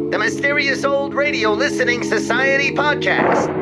The Mysterious Old Radio Listening Society podcast.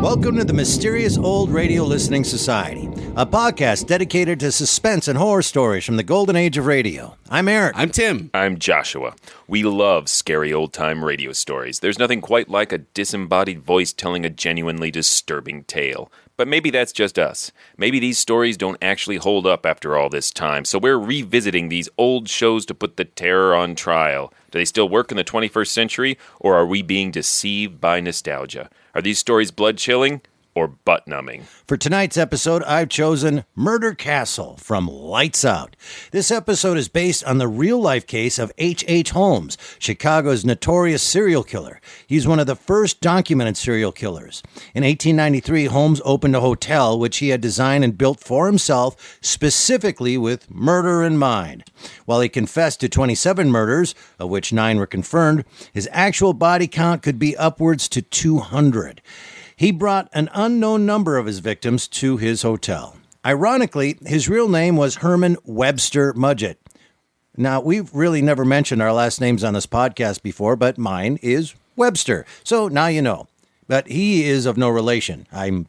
Welcome to the Mysterious Old Radio Listening Society, a podcast dedicated to suspense and horror stories from the golden age of radio. I'm Eric. I'm Tim. I'm Joshua. We love scary old-time radio stories. There's nothing quite like a disembodied voice telling a genuinely disturbing tale. But maybe that's just us. Maybe these stories don't actually hold up after all this time, so we're revisiting these old shows to put the terror on trial. Do they still work in the 21st century, or are we being deceived by nostalgia? Are these stories blood-chilling or butt-numbing? For tonight's episode, I've chosen Murder Castle from Lights Out. This episode is based on the real-life case of H.H. Holmes, Chicago's notorious serial killer. He's one of the first documented serial killers. In 1893, Holmes opened a hotel which he had designed and built for himself, specifically with murder in mind. While he confessed to 27 murders, of which 9 were confirmed, his actual body count could be upwards to 200. He brought an unknown number of his victims to his hotel. Ironically, his real name was Herman Webster Mudgett. Now, we've really never mentioned our last names on this podcast before, but mine is Webster. So now you know. But he is of no relation, I'm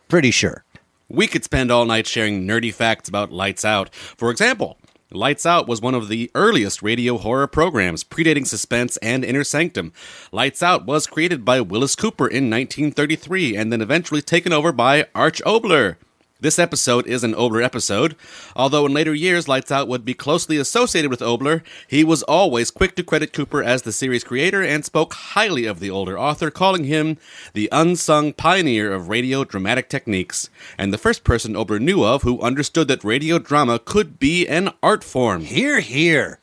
pretty sure. We could spend all night sharing nerdy facts about Lights Out. For example, Lights Out was one of the earliest radio horror programs, predating Suspense and Inner Sanctum. Lights Out was created by Willis Cooper in 1933 and then eventually taken over by Arch Oboler. This episode is an Oboler episode. Although in later years Lights Out would be closely associated with Oboler, he was always quick to credit Cooper as the series creator and spoke highly of the older author, calling him the unsung pioneer of radio dramatic techniques, and the first person Oboler knew of who understood that radio drama could be an art form. Hear, hear.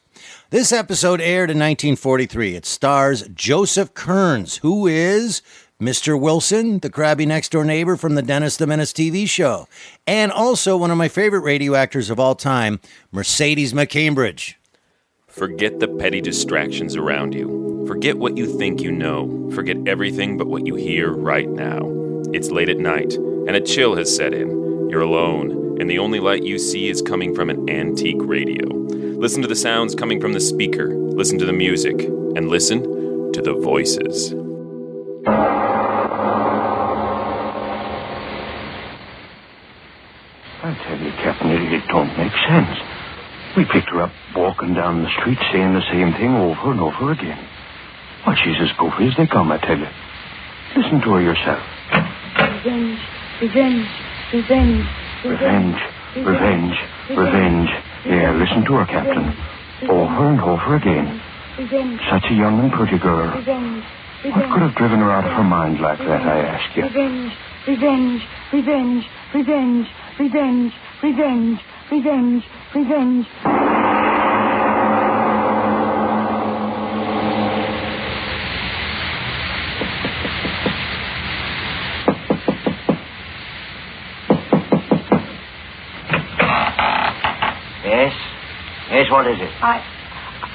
This episode aired in 1943. It stars Joseph Kearns, who is Mr. Wilson, the crabby next-door neighbor from the Dennis the Menace TV show, and also one of my favorite radio actors of all time, Mercedes McCambridge. Forget the petty distractions around you. Forget what you think you know. Forget everything but what you hear right now. It's late at night, and a chill has set in. You're alone, and the only light you see is coming from an antique radio. Listen to the sounds coming from the speaker. Listen to the music, and listen to the voices. I tell you, Captain, it don't make sense. We picked her up walking down the street saying the same thing over and over again. Well, she's as goofy as they come, I tell you. Listen to her yourself. Revenge, revenge, revenge, Revenge, revenge, revenge. Yeah, listen to her, Captain. Over and over again. revenge, Such a young and pretty girl. revenge, What could have driven her out of her mind like that, I ask you? revenge, revenge, revenge, revenge, revenge, revenge, revenge, revenge. Yes? Yes, what is it?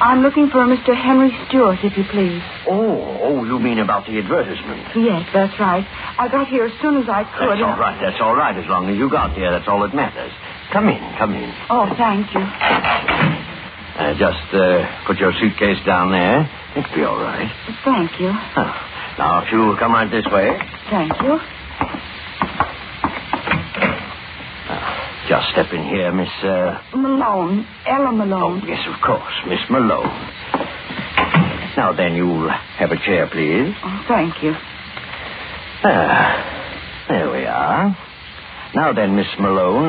I'm looking for Mr. Henry Stewart, if you please. Oh, you mean about the advertisement? Yes, that's right. I got here as soon as I could. That's all right. As long as you got here, that's all that matters. Come in. Oh, thank you. Just put your suitcase down there. It'll be all right. Thank you. Now, if you come right this way. Thank you. Just step in here, Miss... Malone. Ella Malone. Oh, yes, of course, Miss Malone. Now, then, you'll have a chair, please. Oh, thank you. There we are. Now, then, Miss Malone,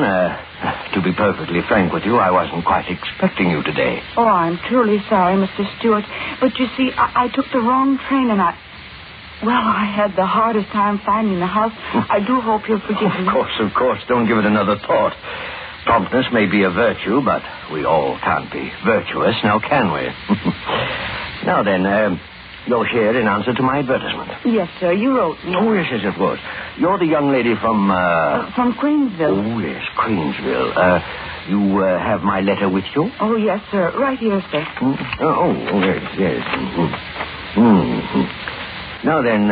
to be perfectly frank with you, I wasn't quite expecting you today. Oh, I'm truly sorry, Mr. Stewart. But you see, I took the wrong train and I had the hardest time finding the house. I do hope you'll forgive me. Of course. Don't give it another thought. Promptness may be a virtue, but we all can't be virtuous, now can we? Now then, you're here in answer to my advertisement. Yes, sir, you wrote me. Oh, yes, of course. You're the young lady from... From Queensville. Oh, yes, Queensville. You have my letter with you? Oh, yes, sir. Right here, sir. Yes. Now then,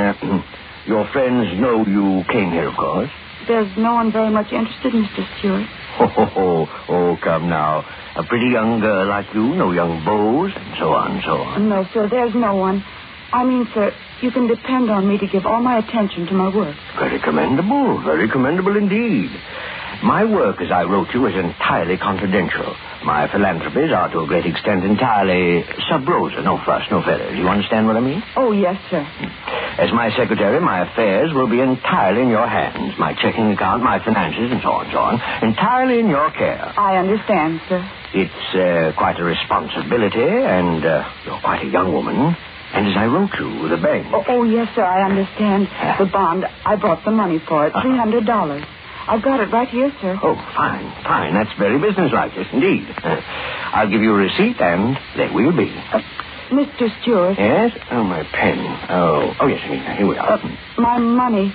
your friends know you came here, of course. There's no one very much interested, Mr. Stewart. Oh, come now. A pretty young girl like you, no young beaux, and so on. No, sir, there's no one. I mean, sir, you can depend on me to give all my attention to my work. Very commendable indeed. My work, as I wrote you, is entirely confidential. My philanthropies are to a great extent entirely sub rosa, no fuss, no feathers. You understand what I mean? Oh, yes, sir. As my secretary, my affairs will be entirely in your hands. My checking account, my finances, and so on, entirely in your care. I understand, sir. It's quite a responsibility, and you're quite a young woman. And as I wrote you, the bank... Oh, yes, sir, I understand. The bond, I brought the money for it, $300. I've got it right here, sir. Oh, fine. That's very businesslike, yes, indeed. I'll give you a receipt, and there we'll be. Mr. Stewart. Yes? Oh, my pen. Oh, yes, here we are. My money.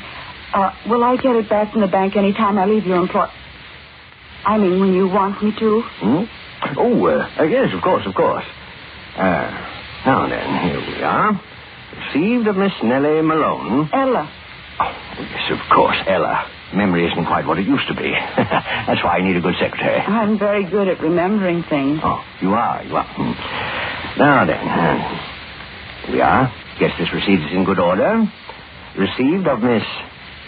Will I get it back from the bank any time I leave your employ... I mean, when you want me to? Yes, of course. Now then, here we are. Received of Miss Nellie Malone. Ella. Oh, yes, of course, Ella. Memory isn't quite what it used to be. That's why I need a good secretary. I'm very good at remembering things. Oh, you are. Now then, here we are. Guess this receipt is in good order. Received of Miss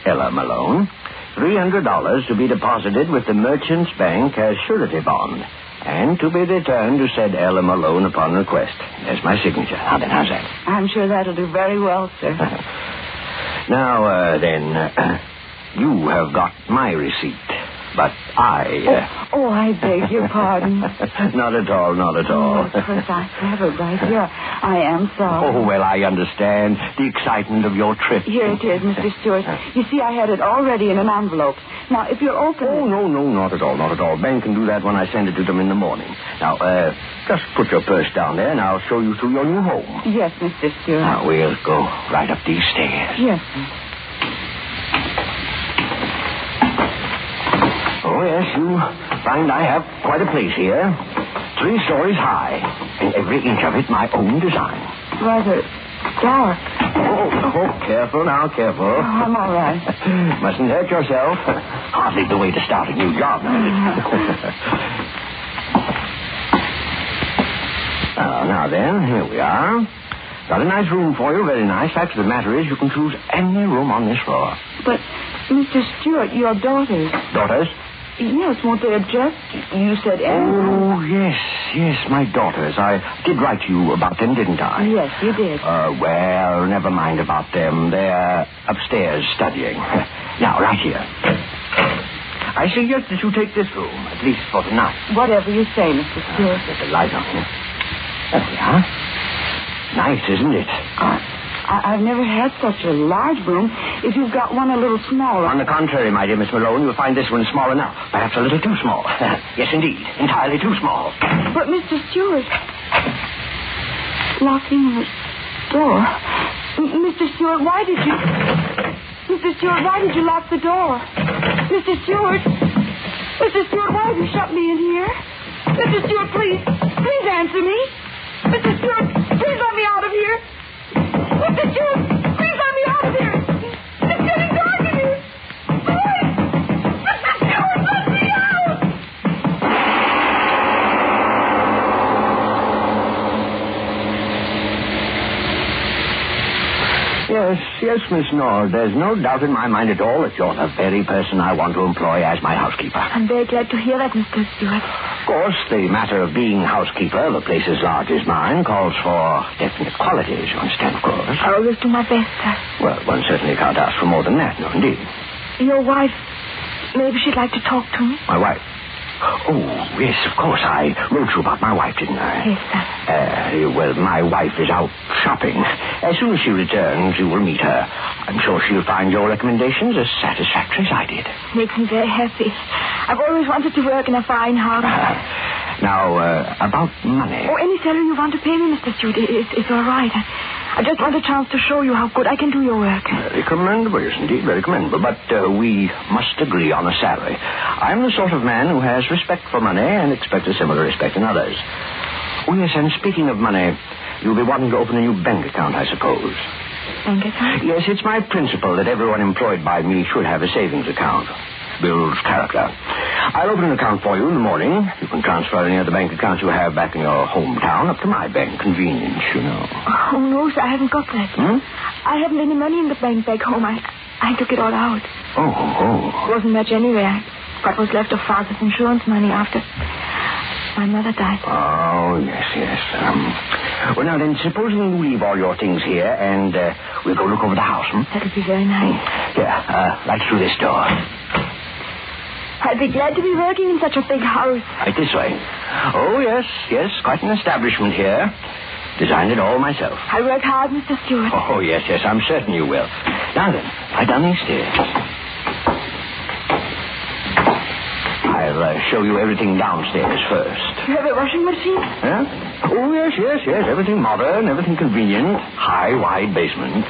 Ella Malone. $300 to be deposited with the Merchants Bank as surety bond, and to be returned to said Ella Malone upon request. There's my signature. Now then, how's that? I'm sure that'll do very well, sir. Now, then, you have got my receipt, but I... I beg your pardon. Not at all. Of course, I have it right here. I am sorry. Oh, well, I understand the excitement of your trip. Here it is, Mr. Stewart. You see, I had it already in an envelope. Now, if you'll open it... Oh, no, not at all. Ben can do that when I send it to them in the morning. Now, just put your purse down there, and I'll show you through your new home. Yes, Mr. Stewart. Now, we'll go right up these stairs. Yes, sir. Oh, yes, you find I have quite a place here. 3 stories high, and every inch of it my own design. Rather dark. Oh, careful now. Oh, I'm all right. Mustn't hurt yourself. Hardly the way to start a new job, is it? Now then, here we are. Got a nice room for you, very nice. Fact of the matter is, you can choose any room on this floor. But, Mr. Stewart, your daughters... Daughters? Yes, won't they object? You said any... Oh, yes, my daughters. I did write to you about them, didn't I? Yes, you did. Well, never mind about them. They're upstairs studying. Now, right here. I suggest that you take this room, at least for tonight. Whatever you say, Mr. Stewart. Get the light on here. There we are. Nice, isn't it? I've never had such a large room. If you've got one a little smaller... On the contrary, my dear Miss Malone, you'll find this one small enough. Perhaps a little too small. Yes, indeed. Entirely too small. But, Mr. Stewart... Locking the door... Mr. Stewart, why did you... Mr. Stewart, why did you lock the door? Mr. Stewart... Mr. Stewart, why have you shut me in here? Mr. Stewart, please answer me. Mr. Stewart, please let me out of here. Mr. Stewart, please let me out of here. It's getting dark in here. Please! Mr. Stewart, let me out! Yes, Miss Nord. There's no doubt in my mind at all that you're the very person I want to employ as my housekeeper. I'm very glad to hear that, Mr. Stewart. Of course, the matter of being housekeeper, the place as large as mine, calls for definite qualities, you understand, of course. I'll always do my best, sir. Well, one certainly can't ask for more than that, no, indeed. Your wife, maybe she'd like to talk to me. My wife? Oh, yes, of course. I wrote you about my wife, didn't I? Yes, sir. Well, my wife is out shopping. As soon as she returns, you will meet her. I'm sure she'll find your recommendations as satisfactory as I did. Makes me very happy. I've always wanted to work in a fine house. Now, about money. Oh, any salary you want to pay me, Mr. Stewart, it's all right. I just want a chance to show you how good I can do your work. Very commendable, yes, indeed, very commendable. But we must agree on a salary. I'm the sort of man who has respect for money and expects a similar respect in others. Oh, yes, and speaking of money, you'll be wanting to open a new bank account, I suppose. Bank account? Yes, it's my principle that everyone employed by me should have a savings account. Builds character. I'll open an account for you in the morning. You can transfer any of the bank accounts you have back in your hometown up to my bank. Convenience, you know. Oh, no, sir, I haven't got that. I haven't any money in the bank back home. I took it all out. Oh. It wasn't much anyway. I got what's left of Father's insurance money after my mother died. Oh, yes. Well, now then, supposing you leave all your things here and we'll go look over the house, That'll be very nice. Yeah, right through this door. I'd be glad to be working in such a big house. Right this way. Oh, yes, quite an establishment here. Designed it all myself. I'll work hard, Mr. Stewart. Oh, yes, I'm certain you will. Now then, right down these stairs. I'll show you everything downstairs first. You have a washing machine? Huh? Oh, yes. Everything modern, everything convenient. High, wide basement.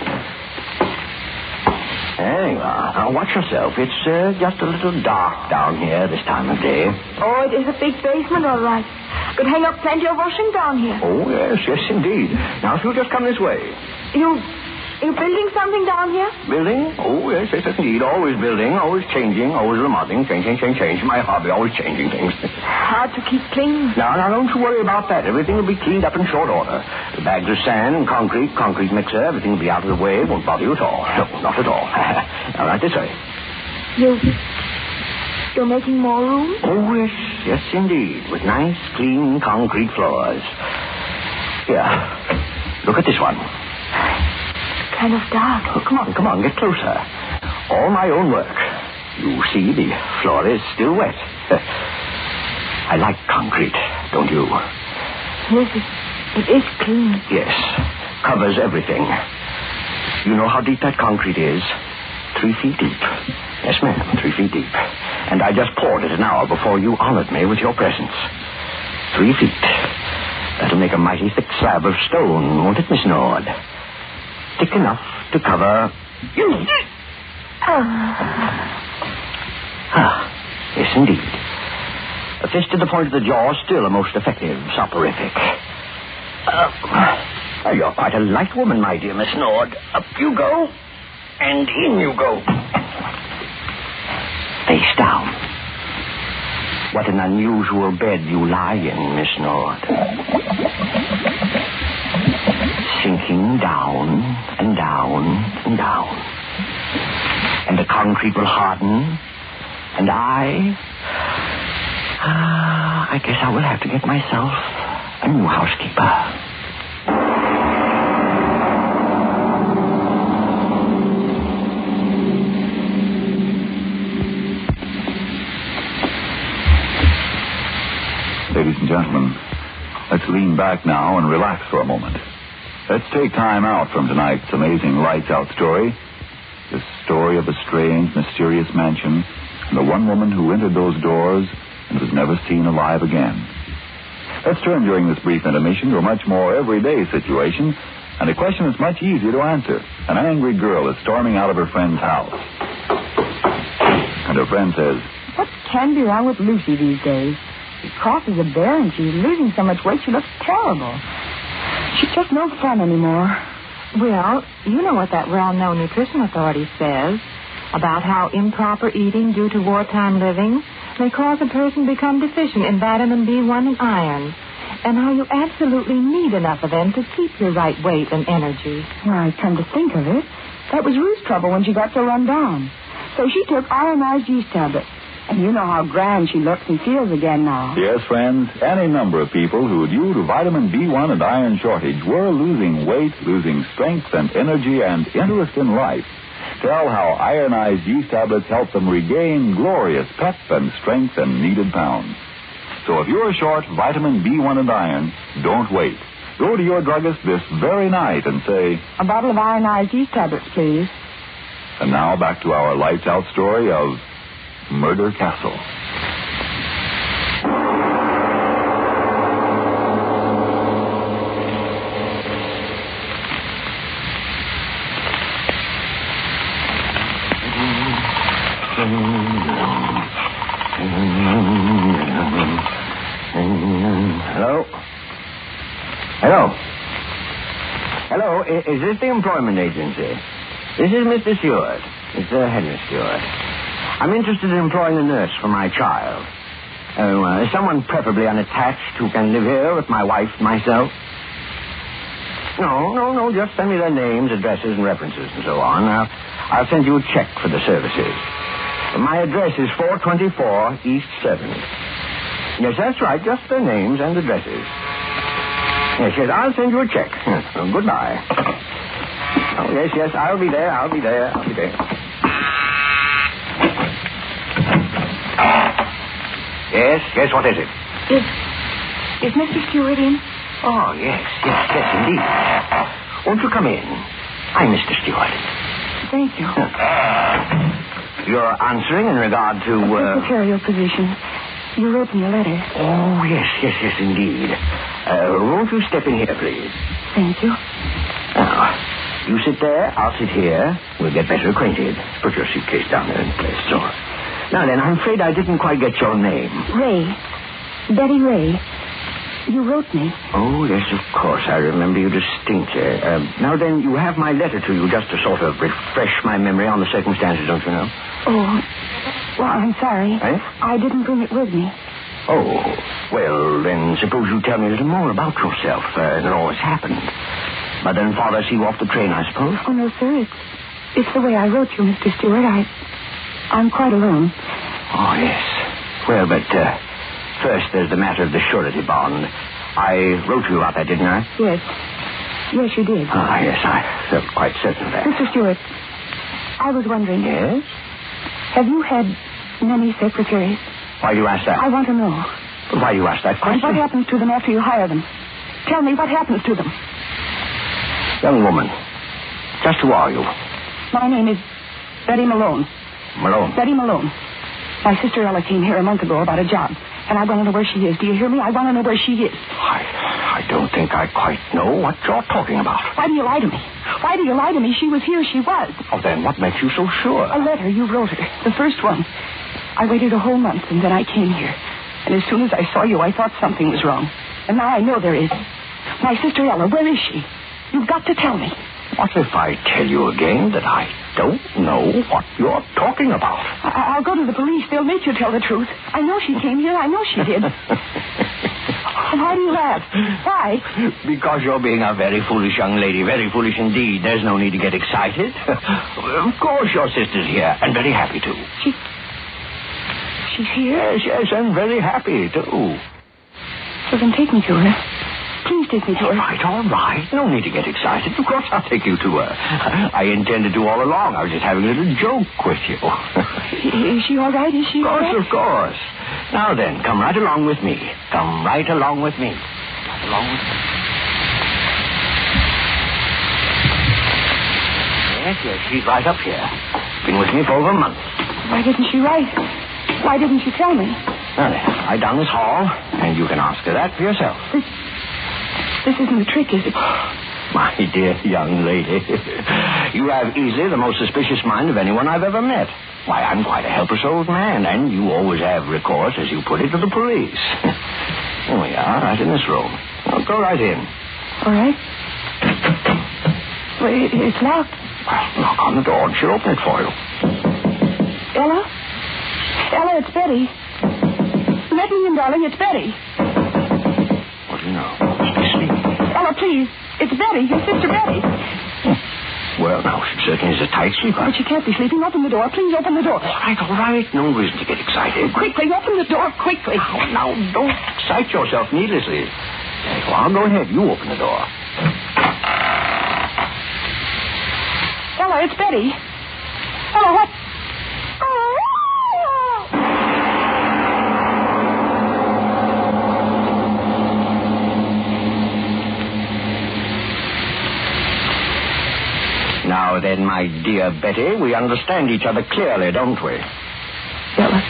There you are. Now, watch yourself. It's just a little dark down here this time of day. Oh, it is a big basement, all right. Could hang up plenty of washing down here. Oh, yes, indeed. Now, if you'll just come this way. You building something down here? Building? Oh, yes, indeed. Always building, always changing, always remodeling. Change. My hobby, always changing things. Hard to keep clean. Now, don't you worry about that. Everything will be cleaned up in short order. The bags of sand, concrete mixer, everything will be out of the way. It won't bother you at all. No, not at all. Now, right this way. You're making more room? Oh, yes, indeed. With nice, clean concrete floors. Here, look at this one. Kind of dark. Oh, come on, get closer. All my own work. You see, the floor is still wet. I like concrete, don't you? Yes, it is clean. Yes, covers everything. You know how deep that concrete is? 3 feet deep. Yes, ma'am, 3 feet deep. And I just poured it an hour before you honored me with your presence. 3 feet. That'll make a mighty thick slab of stone, won't it, Miss Nord? Thick enough to cover you. Yes, indeed. A fist to the point of the jaw, still a most effective soporific. You're quite a light woman, my dear Miss Nord. Up you go, and in you go. Face down. What an unusual bed you lie in, Miss Nord. Sinking down and down and down. And the concrete will harden. And I guess I will have to get myself a new housekeeper. Ladies and gentlemen, let's lean back now and relax for a moment. Let's take time out from tonight's amazing Lights Out story. The story of a strange, mysterious mansion and the one woman who entered those doors and was never seen alive again. Let's turn during this brief intermission to a much more everyday situation and a question that's much easier to answer. An angry girl is storming out of her friend's house. And her friend says, "What can be wrong with Lucy these days? She crosses a bear and she's losing so much weight she looks terrible. She's just no fun anymore." Well, you know what that well-known nutrition authority says about how improper eating due to wartime living may cause a person to become deficient in vitamin B1 and iron, and how you absolutely need enough of them to keep your right weight and energy. Well, I come to think of it, that was Ruth's trouble when she got so run down. So she took ironized yeast tablets. And you know how grand she looks and feels again now. yes, friends, any number of people who, due to vitamin B1 and iron shortage, were losing weight, losing strength and energy and interest in life, tell how ironized yeast tablets help them regain glorious pep and strength and needed pounds. So if you're short vitamin B1 and iron, don't wait. Go to your druggist this very night and say, "A bottle of ironized yeast tablets, please." And now back to our Lights Out story of Murder Castle. Hello. Hello, is this the employment agency? This is Mr. Stewart. Mr. Henry Stewart. I'm interested in employing a nurse for my child. Someone preferably unattached who can live here with my wife and myself. No, just send me their names, addresses, and references and so on. I'll send you a check for the services. My address is 424 East 7th. Yes, that's right, just their names and addresses. Yes, I'll send you a check. Goodbye. Oh, yes, I'll be there. Yes, what is it? Is Mr. Stewart in? Oh, yes, indeed. Won't you come in? I'm Mr. Stewart. Thank you. You're answering in regard to, Secretarial position. You wrote me a letter. Oh, yes, indeed. Won't you step in here, please? Thank you. Now, you sit there, I'll sit here. We'll get better acquainted. Put your suitcase down there in place. So. Now then, I'm afraid I didn't quite get your name. Ray. Betty Ray. You wrote me. Oh, yes, of course. I remember you distinctly. Now then, you have my letter to you just to sort of refresh my memory on the circumstances, don't you know? Oh, well, I'm sorry. Eh? I didn't bring it with me. Oh, well, then suppose you tell me a little more about yourself and all that's happened. Mother and father see you off the train, I suppose? Oh, no, sir. It's the way I wrote you, Mr. Stewart. I'm quite alone. Oh, yes. Well, but first there's the matter of the surety bond. I wrote you about that, didn't I? Yes. Yes, you did. Ah, yes, I felt quite certain of that. Mr. Stewart, I was wondering. Yes? Have you had many secretaries? Why do you ask that? I want to know. Why do you ask that question? What happens to them after you hire them? Tell me what happens to them. Young woman, just who are you? My name is Betty Malone. Malone? Betty Malone. My sister Ella came here a month ago about a job, and I want to know where she is. Do you hear me? I want to know where she is. I don't think I quite know what you're talking about. Why do you lie to me? Why do you lie to me? She was here. She was. Oh, then what makes you so sure? A letter you wrote her. The first one. I waited a whole month, and then I came here. And as soon as I saw you, I thought something was wrong. And now I know there is. My sister Ella, where is she? You've got to tell me. What if I tell you again that I don't know what you're talking about? I'll go to the police. They'll make you tell the truth. I know she came here. I know she did. Why do you laugh? Why? Because you're being a very foolish young lady. Very foolish indeed. There's no need to get excited. Of course your sister's here, and very happy, too. She's here? Yes, and very happy, too. So then take me to her. Please take me to her. All right. No need to get excited. Of course I'll take you to her. I intended to all along. I was just having a little joke with you. Is she all right? Is she all right? Of course. Now then, come right along with me. Come right along with me. Right along with me. Yes, she's right up here. Been with me for over a month. Why didn't she write? Why didn't she tell me? Now then, right down this hall, and you can ask her that for yourself. This isn't a trick, is it? My dear young lady, you have easily the most suspicious mind of anyone I've ever met. Why, I'm quite a helpless old man, and you always have recourse, as you put it, to the police. Here we are, right in this room. Well, go right in. All right. Well, it's locked. Well, knock on the door, and she'll open it for you. Ella? Ella, it's Betty. Let me in, darling. It's Betty. What do you know? She's sleeping. Ella, please. It's Betty, your sister Betty. Well, now, she certainly is a tight sleeper. But she can't be sleeping. Open the door. Please open the door. All right. No reason to get excited. Quickly, open the door, quickly. Now, don't excite yourself needlessly. There you are. Go ahead. You open the door. Ella, it's Betty. Ella, what? Now then, my dear Betty, we understand each other clearly, don't we? Ella.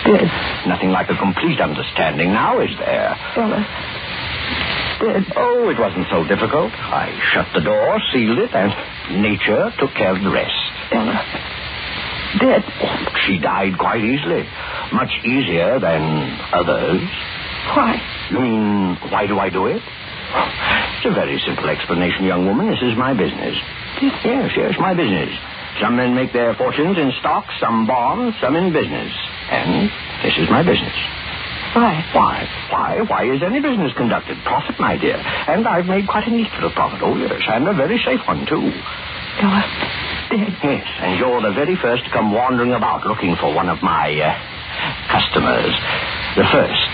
Dead. Nothing like a complete understanding now, is there? Ella. Dead. Oh, it wasn't so difficult. I shut the door, sealed it, and nature took care of the rest. Ella. Dead. Oh, she died quite easily. Much easier than others. Why? You mean, why do I do it? It's a very simple explanation, young woman. This is my business. Yes, my business. Some men make their fortunes in stocks, some bonds, some in business. And this is my business. Why? Why is any business conducted? Profit, my dear. And I've made quite a neat little profit. Oh, yes, and a very safe one, too. Ella, dead. Yes, and you're the very first to come wandering about looking for one of my customers. The first.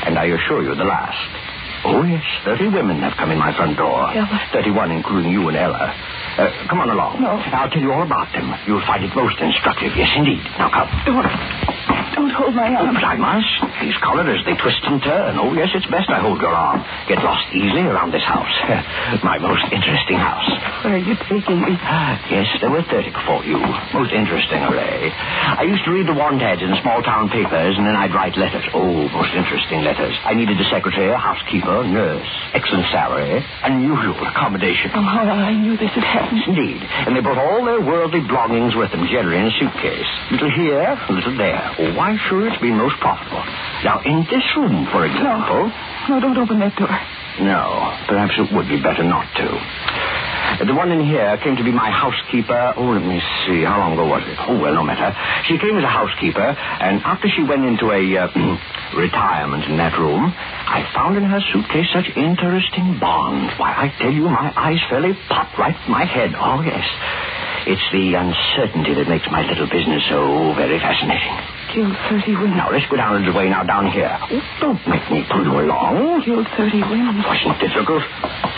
And I assure you, the last. Oh, yes, 30 women have come in my front door. Ella. 31, including you and Ella. Come on along. No. I'll tell you all about them. You'll find it most instructive. Yes, indeed. Now, come. Don't hold my arm. But I must. These collars, they twist and turn. Oh, yes, it's best I hold your arm. Get lost easily around this house. My most interesting house. Where are you taking me? Yes, there were 30 before you. Most interesting array. I used to read the want ads in small-town papers, and then I'd write letters. Oh, most interesting letters. I needed a secretary, a housekeeper, nurse, excellent salary, unusual accommodation. Oh, I knew this had happened. Indeed. And they brought all their worldly belongings with them, generally in a suitcase. Little here, a little there. Oh, why, sure, it's been most profitable. Now, in this room, for example... No, don't open that door. No, perhaps it would be better not to. The one in here came to be my housekeeper. Oh, let me see. How long ago was it? Oh, well, no matter. She came as a housekeeper, and after she went into a retirement in that room, I found in her suitcase such interesting bonds. Why, I tell you, my eyes fairly popped right in my head. Oh, yes. It's the uncertainty that makes my little business so very fascinating. Killed 30 women. Now, let's go down a little way now, down here. Oh, don't make me pull you along. Killed 30 women. Wasn't difficult.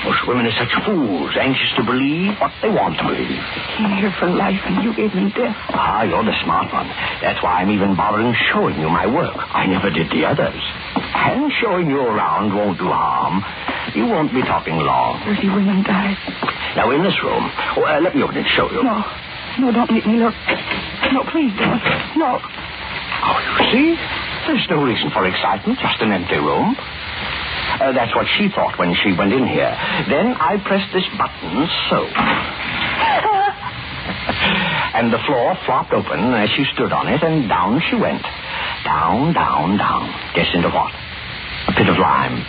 Most women are such fools, anxious to believe what they want to believe. I came here for life, and you gave me death. Ah, you're the smart one. That's why I'm even bothering showing you my work. I never did the others. And showing you around won't do harm. You won't be talking long. 30 women died. Now, in this room... let me open it and show you. No, don't make me look. No, please don't. No. Oh, you see? There's no reason for excitement, just an empty room. That's what she thought when she went in here. Then I pressed this button, so. And the floor flopped open as she stood on it, and down she went. Down, down, down. Guess into what? A pit of lime.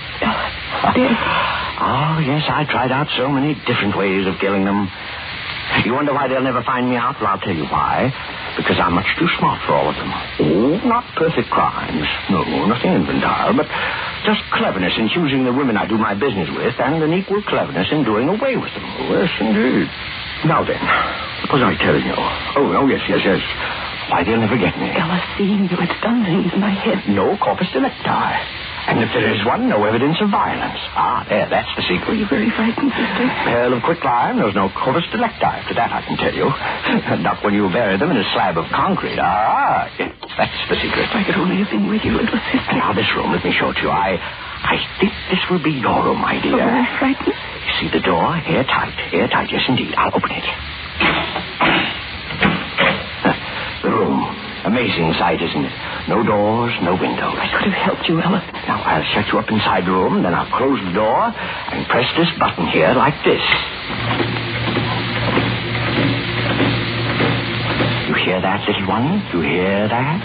Oh, yes, I tried out so many different ways of killing them. You wonder why they'll never find me out? Well, I'll tell you why. Because I'm much too smart for all of them. Oh, not perfect crimes. No, nothing infantile, but just cleverness in choosing the women I do my business with, and an equal cleverness in doing away with them. Yes, indeed. Now then, what was I telling you? Oh, yes. Why, they'll never get me. Ella, seeing you, it's done things in my head. No corpus delicti. And if there is one, no evidence of violence. Ah, there, that's the secret. Were you very frightened, sister? Pearl of quicklime, there's no corpus delicti. To that I can tell you. Not when you bury them in a slab of concrete. Ah, yes, that's the secret. If I could only have been with you, little sister. Now, this room, let me show it to you. I think this will be your room, my dear. Oh, very frightened. You see the door? Airtight. Airtight, yes, indeed. I'll open it. The room. Amazing sight, isn't it? No doors, no windows. I could have helped you, Ella. Now, I'll shut you up inside the room, then I'll close the door and press this button here like this. You hear that, little one? You hear that?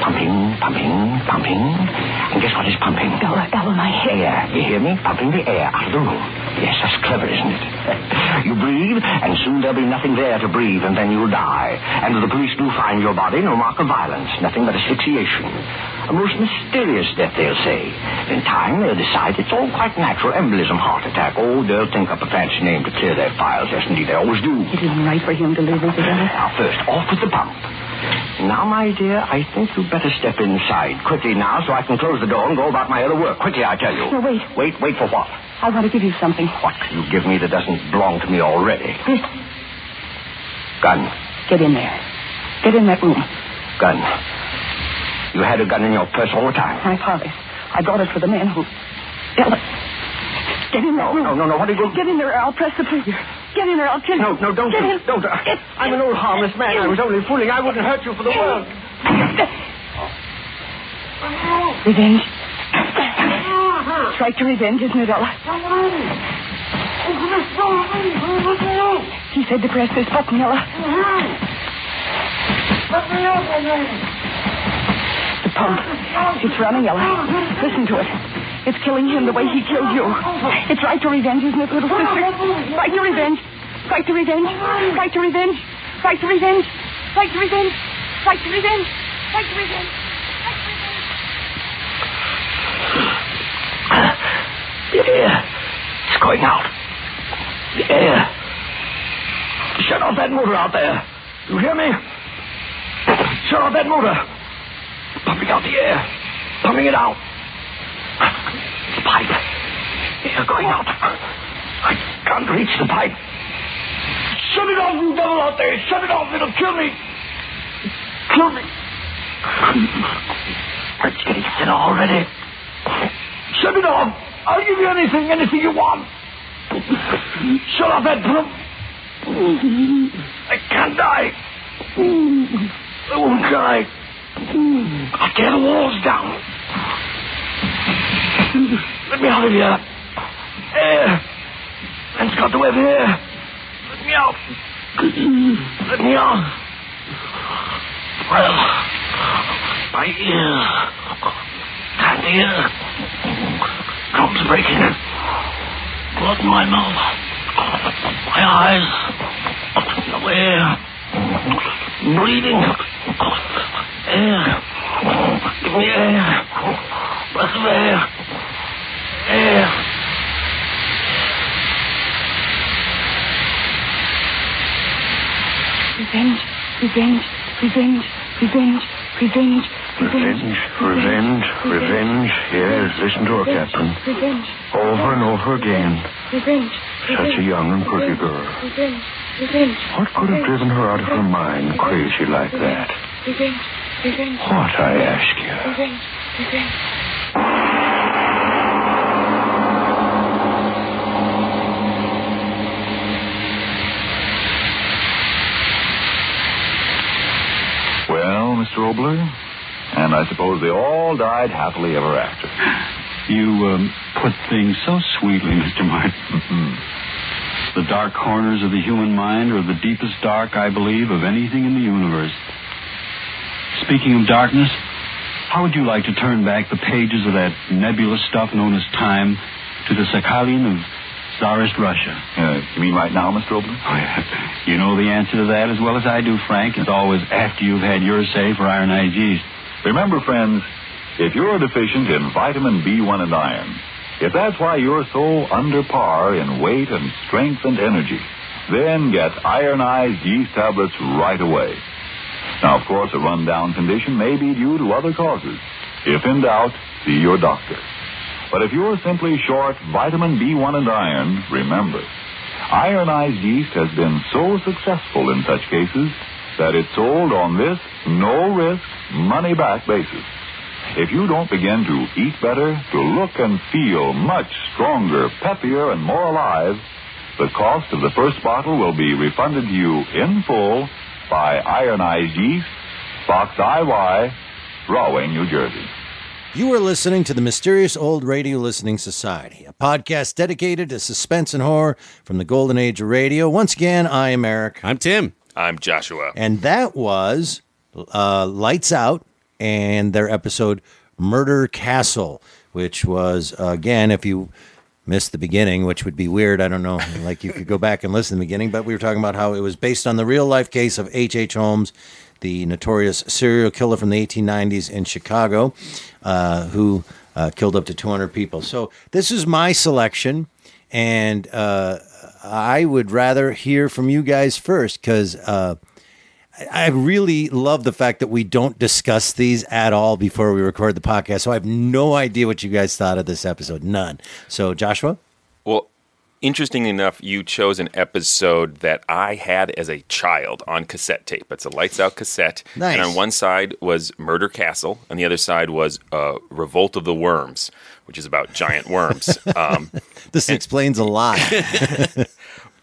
Pumping, pumping, pumping. And guess what is pumping? Ella, my head. Air. You hear me? Pumping the air out of the room. Yes, that's clever, isn't it? You breathe, and soon there'll be nothing there to breathe, and then you'll die. And if the police do find your body, no mark of violence, nothing but asphyxiation. A most mysterious death, they'll say. In time, they'll decide it's all quite natural. Embolism, heart attack. Oh, they'll think up a fancy name to clear their files. Yes, indeed, they always do. It isn't right for him to live, is it, Ella? Now, first, off with the pump. Now, my dear, I think you'd better step inside. Quickly now, so I can close the door and go about my other work. Quickly, I tell you. No, wait. Wait for what? I want to give you something. What can you give me that doesn't belong to me already? This. Gun. Get in there. Get in that room. Gun. You had a gun in your purse all the time? My father's. I brought it for the man who... Ella. Get in that room. No. What are you going... Get in there. I'll press the trigger. Get in there. I'll kill you. No, don't. Get in. Don't. I'm an old harmless man. I was only fooling. I wouldn't hurt you for the world. Revenge. It's right to revenge, isn't it, Ella? He said to press this button, Ella. The pump. It's running, Ella. Listen to it. It's killing him the way he killed you. It's right to revenge, isn't it, little sister? Right to revenge. Right to revenge. Right to revenge. Right to revenge. Right to revenge. Right to revenge. Right to revenge. The air is going out. The air. Shut off that motor out there. You hear me? Shut off that motor. Pumping out the air. Pumping it out. The pipe. Air going out. I can't reach the pipe. Shut it off, you devil out there. Shut it off. It'll kill me. Kill me. It's getting thinner already. Shut it off. I'll give you anything you want. Shut off that pump. I can't die. I won't die. I'll tear the walls down. Let me out of here. Air. Man's got the web here. Let me out. Let me out. Well, my ears. Can't hear. Drums breaking. Blood in my mouth. My eyes. No air. Bleeding. Air. Give me air. Breath of air. Air. Revenge. Revenge. Revenge. Revenge. Revenge. Revenge. Yes, listen to her, Captain. Revenge. Over and over again. Revenge. Such a young and pretty girl. Revenge. Revenge. What could have driven her out of her mind crazy like that? Revenge. Revenge. What, I ask you? Revenge. Revenge. Well, Mr. Obler, and I suppose they all died happily ever after. You put things so sweetly, Mr. Martin. The dark corners of the human mind are the deepest dark, I believe, of anything in the universe. Speaking of darkness, how would you like to turn back the pages of that nebulous stuff known as time to the Sakhalin of Tsarist Russia? You mean right now, Mr. Obler? Oh, yeah. You know the answer to that as well as I do, Frank. It's always after you've had your say for ironized yeast. Remember, friends, if you're deficient in vitamin B1 and iron, if that's why you're so under par in weight and strength and energy, then get ironized yeast tablets right away. Now, of course, a run-down condition may be due to other causes. If in doubt, see your doctor. But if you're simply short vitamin B1 and iron, remember, ironized yeast has been so successful in such cases that it's sold on this no-risk, money-back basis. If you don't begin to eat better, to look and feel much stronger, peppier, and more alive, the cost of the first bottle will be refunded to you in full by Ironized Yeast, Box IY, Rahway, New Jersey. You are listening to the Mysterious Old Radio Listening Society, a podcast dedicated to suspense and horror from the golden age of radio. Once again, I am Eric. I'm Tim. I'm Joshua. And that was Lights Out and their episode Murder Castle, which was, again, if you missed the beginning, which would be weird. I don't know, like you could go back and listen to the beginning, but we were talking about how it was based on the real-life case of H.H. Holmes, the notorious serial killer from the 1890s in Chicago, who killed up to 200 people. So this is my selection, and I would rather hear from you guys first, because I really love the fact that we don't discuss these at all before we record the podcast. So I have no idea what you guys thought of this episode. None. So, Joshua? Well, interestingly enough, you chose an episode that I had as a child on cassette tape. It's a Lights Out cassette. Nice. And on one side was Murder Castle, and the other side was Revolt of the Worms, which is about giant worms. This explains a lot.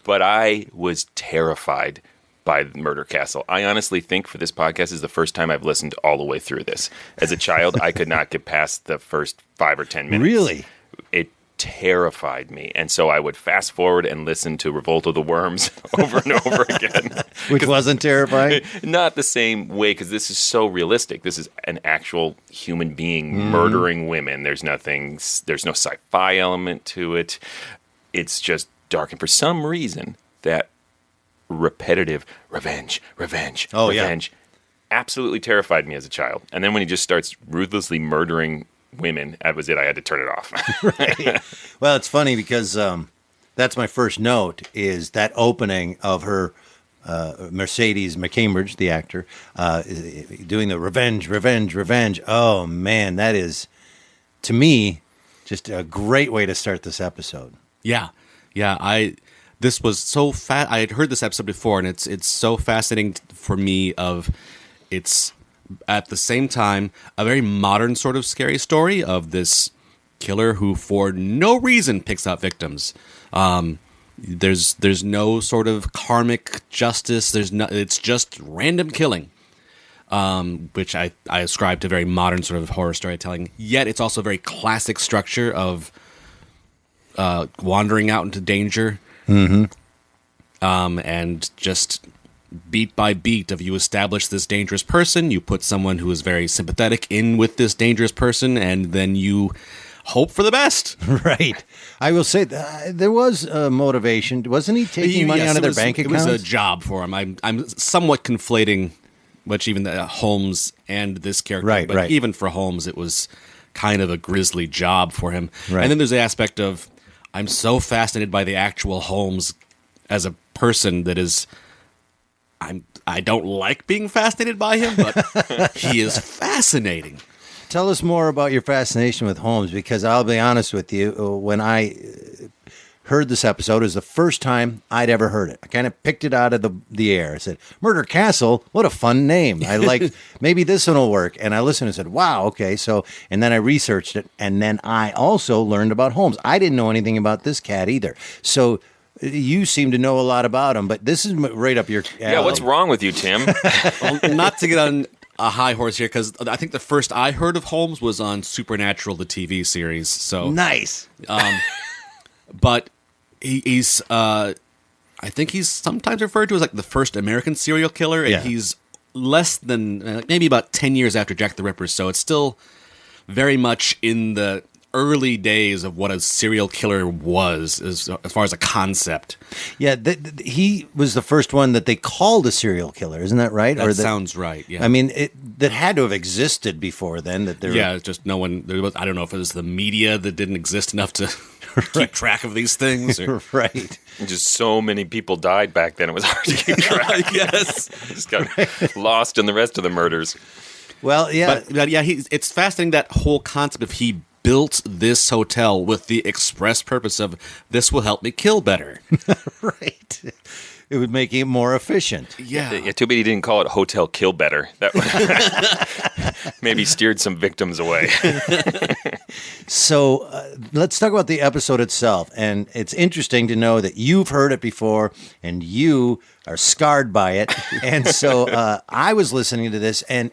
But I was terrified by Murder Castle. I honestly think for this podcast is the first time I've listened all the way through this. As a child, I could not get past the first 5 or 10 minutes. Really? It terrified me. And so I would fast forward and listen to Revolt of the Worms over and over again. Which wasn't terrifying? Not the same way, because this is so realistic. This is an actual human being murdering women. There's no sci-fi element to it. It's just dark. And for some reason, that repetitive revenge absolutely terrified me as a child. And then when he just starts ruthlessly murdering women, that was it. I had to turn it off. Right. Well, it's funny because that's my first note, is that opening of her, Mercedes McCambridge, the actor, doing the revenge. Oh, man, that is, to me, just a great way to start this episode. Yeah. This was so I had heard this episode before, and it's so fascinating for me. It's at the same time a very modern sort of scary story of this killer who, for no reason, picks out victims. There's no sort of karmic justice. It's just random killing, which I ascribe to very modern sort of horror storytelling. Yet it's also a very classic structure of wandering out into danger. Mm-hmm. And just beat by beat of you establish this dangerous person, you put someone who is very sympathetic in with this dangerous person, and then you hope for the best. Right. I will say there was motivation. Wasn't he taking money out of their bank accounts? It was a job for him. I'm somewhat conflating much even Holmes and this character. Right, but right. Even for Holmes, it was kind of a grisly job for him. Right. And then there's the aspect of, I'm so fascinated by the actual Holmes as a person that is, I don't like being fascinated by him, but he is fascinating. Tell us more about your fascination with Holmes, because I'll be honest with you, when I heard this episode, it was the first time I'd ever heard it. I kind of picked it out of the air. I said, Murder Castle, what a fun name. I like, maybe this one will work. And I listened and said, wow, okay. So, and then I researched it, and then I also learned about Holmes. I didn't know anything about this cat either. So you seem to know a lot about him, but this is right up your alley. Yeah, what's wrong with you, Tim? Well, not to get on a high horse here, because I think the first I heard of Holmes was on Supernatural, the TV series. So nice. But he's I think he's sometimes referred to as like the first American serial killer, and he's less than maybe about 10 years after Jack the Ripper, so it's still very much in the early days of what a serial killer was, as far as a concept. Yeah, he was the first one that they called a serial killer, isn't that right? That sounds right, yeah. I mean, that had to have existed before then. Just no one, I don't know if it was the media that didn't exist enough to keep track of these things. Or... Right. Just so many people died back then, it was hard to keep track. Yes. Just got lost in the rest of the murders. Well, yeah. But it's fascinating, that whole concept of he built this hotel with the express purpose of, this will help me kill better. Right. It would make it more efficient. Yeah. Too bad he didn't call it Hotel Kill Better. That maybe steered some victims away. So let's talk about the episode itself. And it's interesting to know that you've heard it before and you are scarred by it. And so I was listening to this, and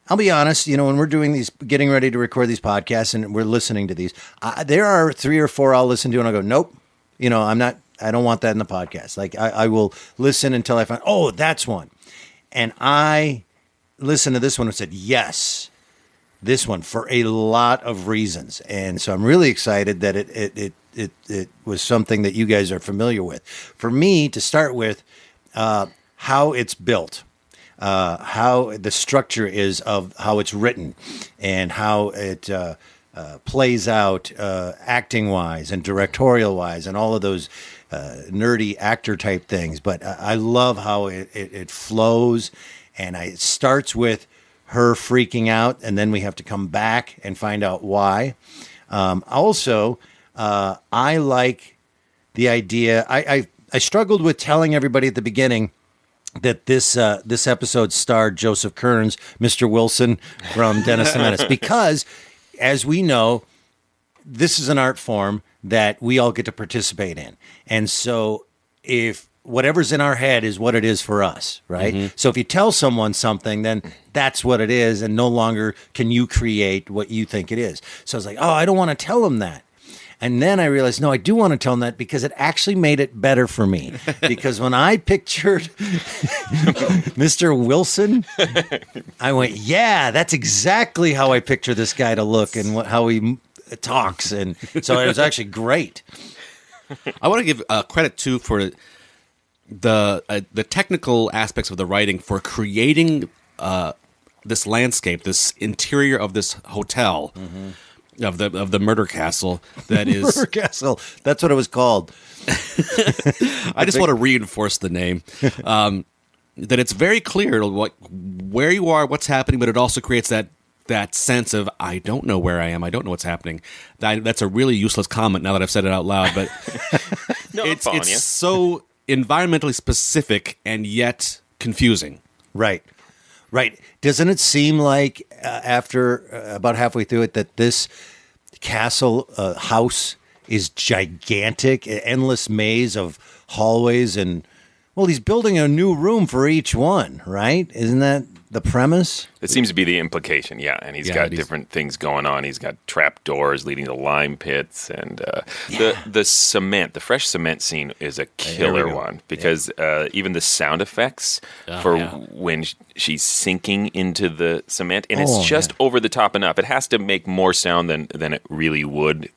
I'll be honest, when we're doing these, getting ready to record these podcasts and we're listening to these, there are 3 or 4 I'll listen to and I go, nope, I don't want that in the podcast. Like I will listen until I find, oh, that's one. And I listened to this one and said, yes, this one, for a lot of reasons. And so I'm really excited that it was something that you guys are familiar with. For me, to start with, how it's built. How the structure is of how it's written and how it plays out acting-wise and directorial-wise and all of those nerdy actor-type things. But I love how it flows, and it starts with her freaking out, and then we have to come back and find out why. Also, I like the idea. I struggled with telling everybody at the beginning that this episode starred Joseph Kearns, Mr. Wilson from Dennis the Menace, because, as we know, this is an art form that we all get to participate in. And so if whatever's in our head is what it is for us, right? Mm-hmm. So if you tell someone something, then that's what it is, and no longer can you create what you think it is. So I was like, oh, I don't want to tell them that. And then I realized, no, I do want to tell him that because it actually made it better for me. Because when I pictured Mr. Wilson, I went, yeah, that's exactly how I picture this guy to look and how he talks. And so it was actually great. I want to give credit too for the technical aspects of the writing for creating this landscape, this interior of this hotel, of the murder castle. That is Murder Castle. That's what it was called. I just want to reinforce the name. That it's very clear where you are, what's happening, but it also creates that sense of, I don't know where I am. I don't know what's happening. That's a really useless comment now that I've said it out loud, but No, it's so environmentally specific and yet confusing. Right. Doesn't it seem like after about halfway through it that this castle house is gigantic, an endless maze of hallways, and well, he's building a new room for each one, right? Isn't that the premise? It seems to be the implication, yeah. And he's got different things going on. He's got trap doors leading to lime pits, and the cement, the fresh cement scene is a killer one because even the sound effects when she's sinking into the cement, and it's just over the top enough. It has to make more sound than it really would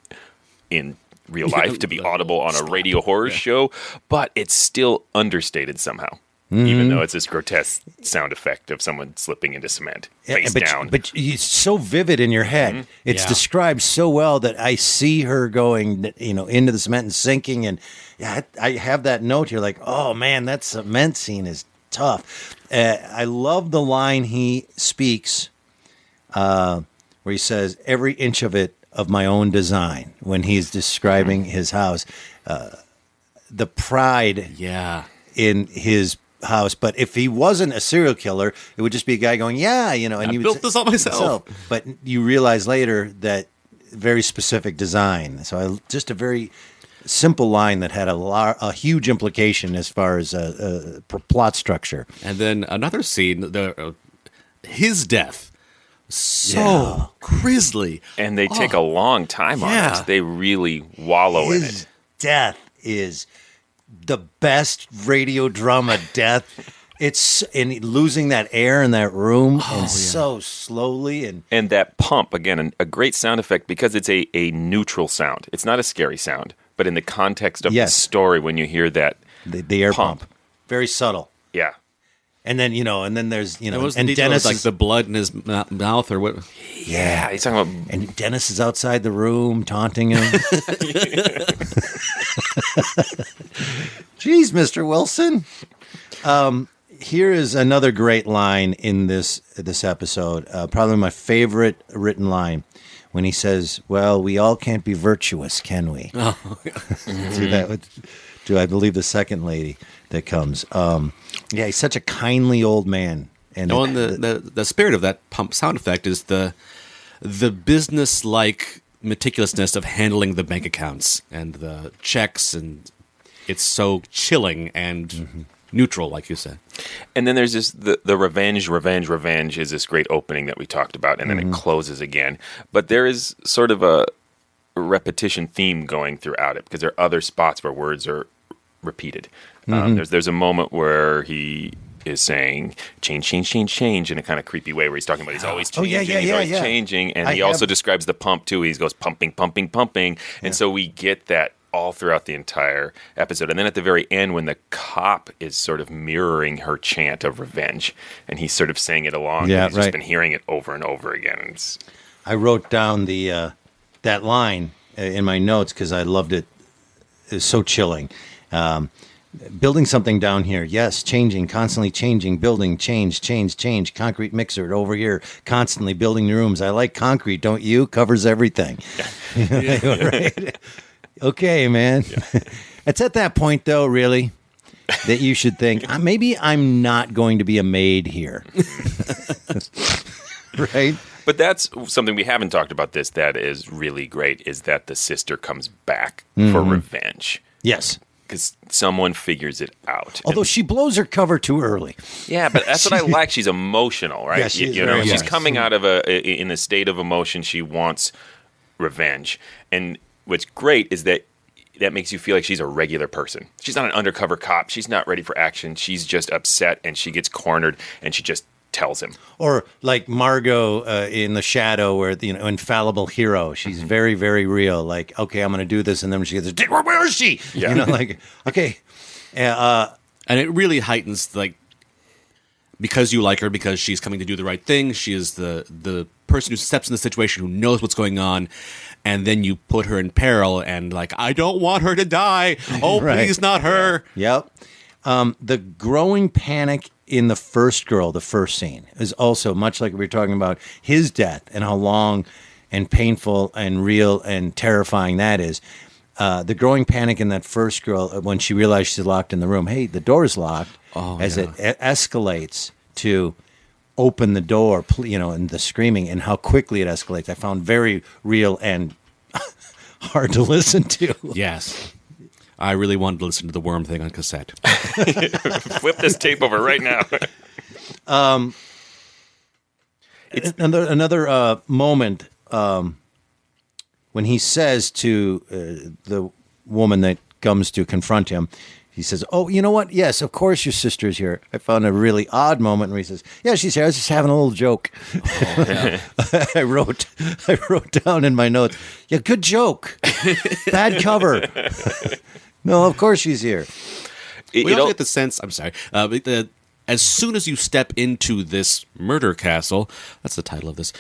in real life to be audible on a radio horror show, but it's still understated somehow. Even though it's this grotesque sound effect of someone slipping into cement, face down. But it's so vivid in your head. It's described so well that I see her going, into the cement and sinking. And I have that note here like, oh, man, that cement scene is tough. I love the line he speaks where he says, every inch of it of my own design, when he's describing his house. The pride in his house, but if he wasn't a serial killer, it would just be a guy going, and I built this all myself. But you realize later that very specific design. So just a very simple line that had a huge implication as far as plot structure. And then another scene, his death, so grisly, and they take a long time on it. They really wallow in it. Death is the best radio drama death. It's in losing that air in that room so slowly and that pump again, a great sound effect because it's a neutral sound. It's not a scary sound, but in the context of the story, when you hear that the air pump, very subtle. Yeah. And then there's and Dennis like the blood in his mouth or what? Yeah, he's talking about. And Dennis is outside the room taunting him. Jeez, Mr. Wilson. Here is another great line in this episode. Probably my favorite written line when he says, "Well, we all can't be virtuous, can we?" To I believe the second lady that comes. He's such a kindly old man. And the spirit of that pump sound effect is the business-like meticulousness of handling the bank accounts and the checks, and it's so chilling and neutral, like you said. And then there's this the revenge is this great opening that we talked about, and then it closes again. But there is sort of a repetition theme going throughout it because there are other spots where words are repeated. There's a moment where he is saying change in a kind of creepy way where he's talking about he's always changing, changing, and he also describes the pump too. He goes pumping, and so we get that all throughout the entire episode. And then at the very end, when the cop is sort of mirroring her chant of revenge, and he's sort of saying it along, he's just been hearing it over and over again. I wrote down that line in my notes because I loved it. It's so chilling. Building something down here, yes, changing, constantly changing, building, change, concrete mixer over here, constantly building the rooms. I like concrete, don't you? Covers everything. Right? Okay, man. Yeah. It's at that point, though, really, that you should think, maybe I'm not going to be a maid here. Right? But that's something we haven't talked about that is really great, is that the sister comes back for revenge. Yes. Because someone figures it out. Although she blows her cover too early. Yeah, but that's what I like. She's emotional, right? Yeah, she is she's coming out of in a state of emotion. She wants revenge. And what's great is that makes you feel like she's a regular person. She's not an undercover cop. She's not ready for action. She's just upset, and she gets cornered, and she just tells him. Or like Margot in The Shadow, where infallible hero. She's very, very real. Like, okay, I'm going to do this, and then she gets, where is she? Yeah. Like, okay. And it really heightens, like, because you like her, because she's coming to do the right thing. She is the person who steps in the situation, who knows what's going on. And then you put her in peril, and like, I don't want her to die. Oh, Right. please, not her. Yep. The growing panic in the first girl, the first scene, is also much like we were talking about his death and how long and painful and real and terrifying that is. The growing panic in that first girl when she realized she's locked in the room. Hey, the door's locked. As it escalates to open the door, and the screaming and how quickly it escalates. I found very real and hard to listen to. Yes. I really wanted to listen to the worm thing on cassette. Flip this tape over right now. It's another moment when he says to the woman that comes to confront him, he says, "Oh, you know what? Yes, of course your sister's here." I found a really odd moment where he says, "Yeah, she's here. I was just having a little joke." Oh, yeah. I wrote down in my notes, "Yeah, good joke. Bad cover." No, of course she's here. We also get the sense, I'm sorry, as soon as you step into this murder castle, that's the title of this,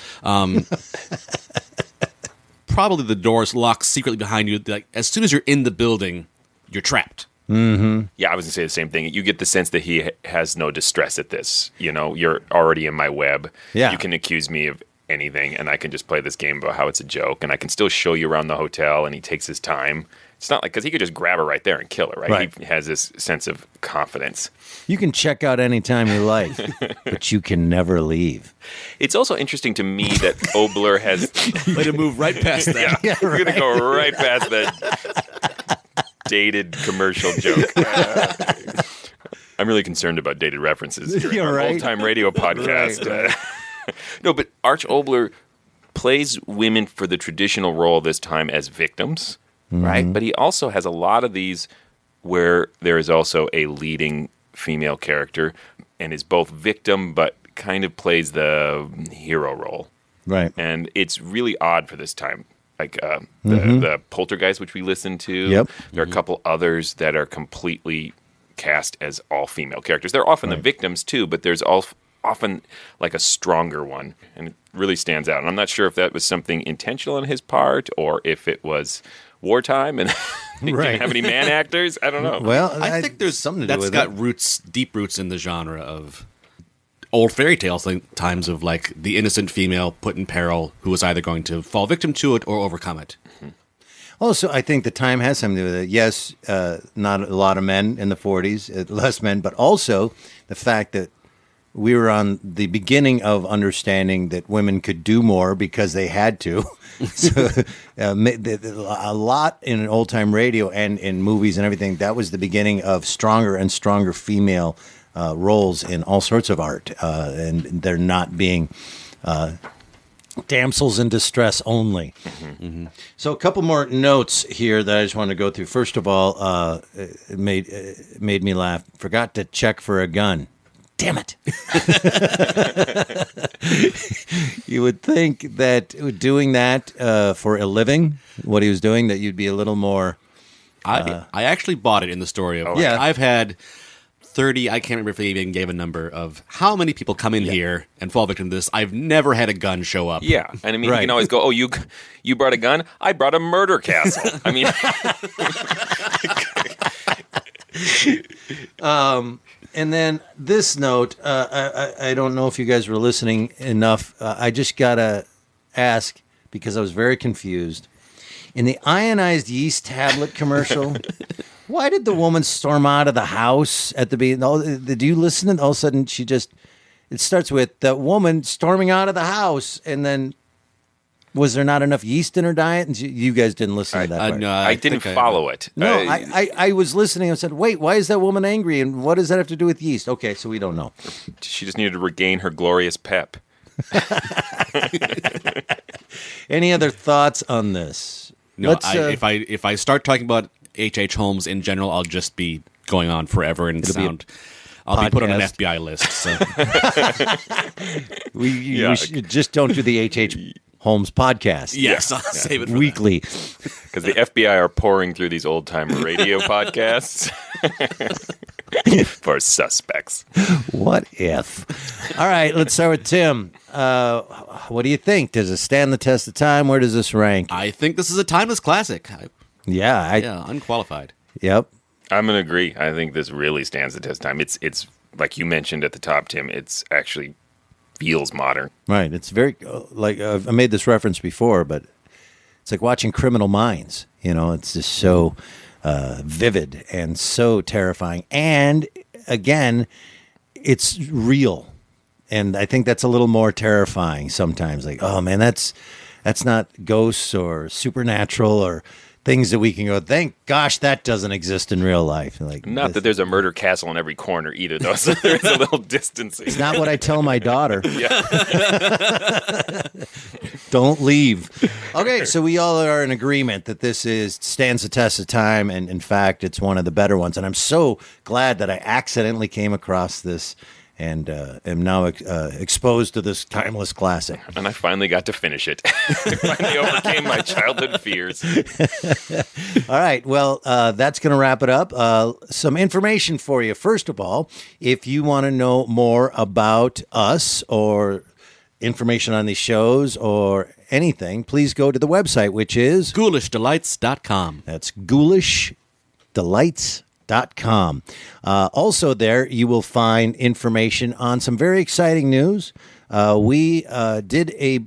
probably the door's locked secretly behind you. Like, as soon as you're in the building, you're trapped. Mm-hmm. Yeah, I was going to say the same thing. You get the sense that he has no distress at this. You're already in my web. Yeah. You can accuse me of anything, and I can just play this game about how it's a joke, and I can still show you around the hotel, and he takes his time. It's not like, because he could just grab her right there and kill her, right? He has this sense of confidence. You can check out anytime you like, but you can never leave. It's also interesting to me that Obler has... Way to move right past that. Yeah, We're going to go right past that dated commercial joke. I'm really concerned about dated references during You're our right. old-time radio podcast. Right. No, but Arch Obler plays women for the traditional role this time as victims, right? But he also has a lot of these where there is also a leading female character and is both victim but kind of plays the hero role. Right. And it's really odd for this time. Like the Poltergeist, which we listened to. Yep. There are a couple others that are completely cast as all female characters. They're often the victims too, but there's often like a stronger one, and it really stands out. And I'm not sure if that was something intentional on his part or if it was wartime and he didn't have any man actors. I don't know. Well, I think there's something to do that's with got it. deep roots in the genre of old fairy tales, times of like the innocent female put in peril who was either going to fall victim to it or overcome it. Also, I think the time has something to do with it. Yes, not a lot of men in the 40s, less men, but also the fact that we were on the beginning of understanding that women could do more because they had to. So a lot in old-time radio and in movies and everything, that was the beginning of stronger and stronger female roles in all sorts of art. And they're not being damsels in distress only. So a couple more notes here that I just want to go through. First of all, it made me laugh. Forgot to check for a gun. Damn it. You would think that doing that for a living, what he was doing, that you'd be a little more... I actually bought it in the story of, I've had 30, I can't remember if they even gave a number of how many people come in here and fall victim to this. I've never had a gun show up. Yeah, and I mean, you can always go, oh, you brought a gun? I brought a murder castle. I mean... And then this note, I don't know if you guys were listening enough. I just got to ask, because I was very confused. In the ionized yeast tablet commercial, why did the woman storm out of the house at the beginning? Did you listen? And all of a sudden, it starts with the woman storming out of the house, and then... Was there not enough yeast in her diet? And you guys didn't listen to that part. No, I didn't follow it. No, I was listening and said, wait, why is that woman angry? And what does that have to do with yeast? Okay, so we don't know. She just needed to regain her glorious pep. Any other thoughts on this? No, if I start talking about H.H. Holmes in general, I'll just be going on forever and I'll be put on an FBI list. So. we should just don't do the H.H. Holmes podcast. Yes, I'll save it for weekly. Because the FBI are pouring through these old-time radio podcasts for suspects. What if? All right, let's start with Tim. What do you think? Does it stand the test of time? Where does this rank? I think this is a timeless classic. Unqualified. Yep. I'm going to agree. I think this really stands the test of time. It's like you mentioned at the top, Tim, it's actually feels modern. Right. It's very, I made this reference before, but it's like watching Criminal Minds. It's just so vivid and so terrifying. And again, it's real. And I think that's a little more terrifying sometimes. Like, oh man, that's not ghosts or supernatural or things that we can go, thank gosh that doesn't exist in real life. Like, not that there's a murder castle in every corner either, though, so there's a little distancing. It's not what I tell my daughter. Yeah. Don't leave. Okay, so we all are in agreement that this stands the test of time, and in fact, it's one of the better ones. And I'm so glad that I accidentally came across this and am now exposed to this timeless classic. And I finally got to finish it. I finally overcame my childhood fears. All right, well, that's going to wrap it up. Some information for you. First of all, if you want to know more about us or information on these shows or anything, please go to the website, which is GhoulishDelights.com. That's GhoulishDelights.com. Also there, you will find information on some very exciting news. We did a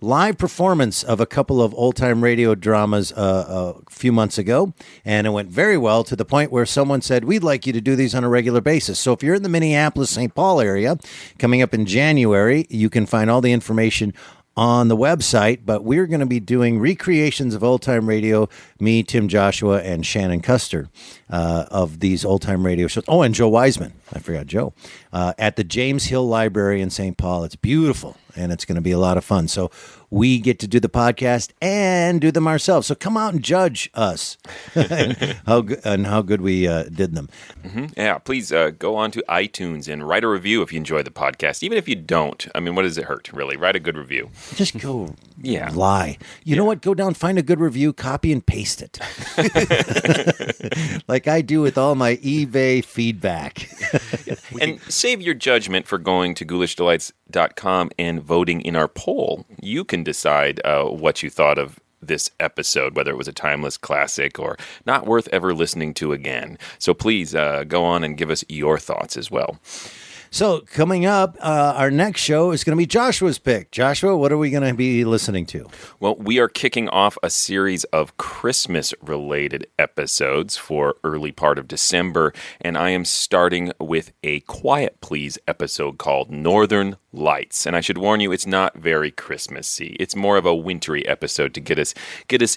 live performance of a couple of old-time radio dramas a few months ago, and it went very well to the point where someone said, we'd like you to do these on a regular basis. So if you're in the Minneapolis-St. Paul area, coming up in January, you can find all the information on the website, but we're going to be doing recreations of old-time radio, me, Tim Joshua, and Shannon Custer of these old-time radio shows. Oh, and Joe Wiseman. I forgot Joe. At the James Hill Library in St. Paul. It's beautiful, and it's going to be a lot of fun. So we get to do the podcast and do them ourselves. So come out and judge us and how good we did them. Mm-hmm. Yeah, please go on to iTunes and write a review if you enjoy the podcast. Even if you don't, I mean, what does it hurt, really? Write a good review. Just go lie. You know what? Go down, find a good review, copy and paste it. Like I do with all my eBay feedback. And save your judgment for going to GhoulishDelights.com and voting in our poll. You can decide what you thought of this episode, whether it was a timeless classic or not worth ever listening to again. So please go on and give us your thoughts as well. So coming up, our next show is going to be Joshua's pick. Joshua, what are we going to be listening to? Well, we are kicking off a series of Christmas-related episodes for early part of December, and I am starting with a Quiet Please episode called Northern Lights. And I should warn you, it's not very Christmassy. It's more of a wintry episode to get us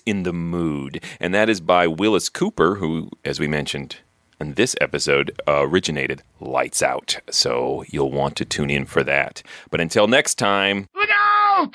in the mood. And that is by Willis Cooper, who, as we mentioned, and this episode originated Lights Out, so you'll want to tune in for that. But until next time... Look out!